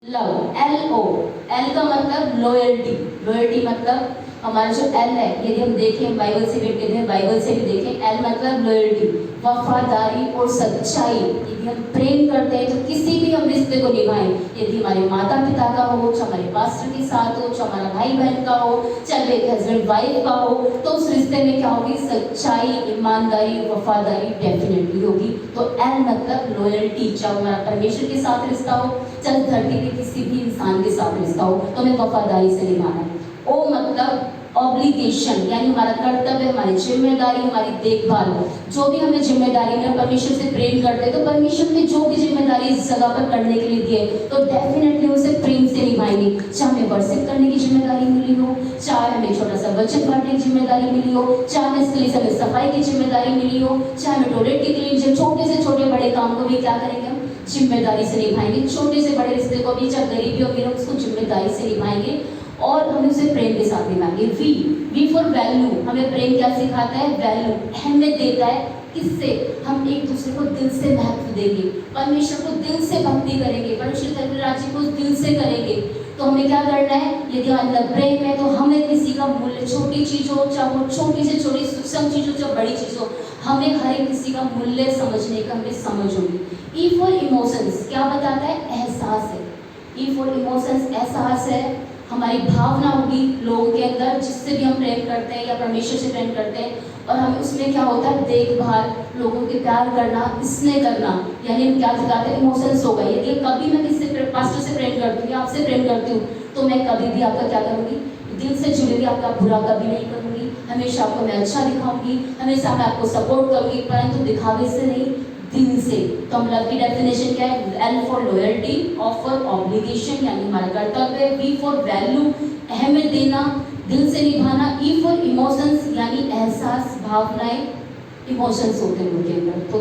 Love, LO, L का मतलब loyalty, loyalty मतलब हमारा जो L है, यदि हम देखें बाइबल से रिलेटेड है, बाइबल से भी देखें, L मतलब लॉयल्टी, वफादारी और सच्चाई। यदि हम प्रेम करते हैं तो किसी भी हम रिश्ते को निभाएं, यदि हमारे माता पिता का हो, चाहे हमारे पास्टर के साथ हो, चाहे हमारा भाई बहन का हो, चाहे एक हस्बैंड वाइफ का हो, तो उस रिश्ते में क्या होगी? सच्चाई, ईमानदारी, वफादारी डेफिनेटली होगी। तो L मतलब लॉयल्टी, चाहे हमारा परमेश्वर के साथ रिश्ता हो, चाहे धरती के किसी भी इंसान के साथ रिश्ता हो, तो हमें वफादारी से निभाना है। O मतलब ऑब्लिगेशन, यानी हमारा कर्तव्य, हमारी जिम्मेदारी, हमारी देखभाल। जो भी हमें जिम्मेदारी में परमेश्वर से प्रेम करते हैं, तो परमेश्वर ने जो भी जिम्मेदारी इस जगह पर करने के लिए दी है, तो डेफिनेटली उसे प्रेम से निभाएंगे। चाहे हमें वर्शिप करने की जिम्मेदारी मिली हो, चाहे हमें छोटा सा बचत बांटने की जिम्मेदारी मिली हो, चाहे हमें इसके लिए हमें सफाई की जिम्मेदारी मिली हो, चाहे हमें टॉयलेट की क्लीन, छोटे से छोटे बड़े काम को भी क्या करेंगे हम? जिम्मेदारी से निभाएंगे। छोटे से बड़े रिश्ते को भी, चाहे गरीबी हो, हम उसको जिम्मेदारी से निभाएंगे और हम उसे प्रेम के साथ निभाएंगे। वी फॉर वैल्यू, हमें प्रेम क्या सिखाता है? वैल्यू, अहमियत देता है। किससे? हम एक दूसरे को दिल से महत्व देंगे, परमेश्वर को दिल से भक्ति करेंगे, परमेश्वर धर्म राज्य को दिल से करेंगे। तो हमें क्या करना है? यदि अंदर प्रेम है तो हमें किसी का मूल्य, छोटी चीज हो, चाहे वो छोटी से छोटी सूक्ष्म चीज हो, चाहे बड़ी चीज हो, हमें हर एक किसी का मूल्य समझने का हमें समझ होगी। ई फॉर इमोशंस क्या बताता है? एहसास है। ई फॉर इमोशंस एहसास है, हमारी भावना होगी लोगों के अंदर, जिससे भी हम प्रेम करते हैं या परमेश्वर से प्रेम करते हैं, और हमें उसमें क्या होता है? देखभाल, लोगों के प्यार करना, स्नेह करना, यानी हम क्या सिखाते हैं? इमोशंस होगा। यदि कभी मैं किसी से पास्टर से प्रेम करती हूँ या आपसे प्रेम करती हूँ, तो मैं कभी भी आपका क्या करूँगी? दिल से जुड़ूंगी, आपका बुरा कभी नहीं करूँगी, हमेशा आपको मैं अच्छा दिखाऊंगी, हमेशा मैं आपको सपोर्ट करूँगी, परंतु दिखावे से नहीं, दिल से। तो हम लव की डेफिनेशन क्या है? L for loyalty, O for obligation यानी हमारा कर्तव्य, V फॉर वैल्यू, अहमियत देना, दिल से निभाना, E फॉर इमोशंस यानी एहसास, भावनाएं, इमोशंस होते हैं उनके अंदर। तो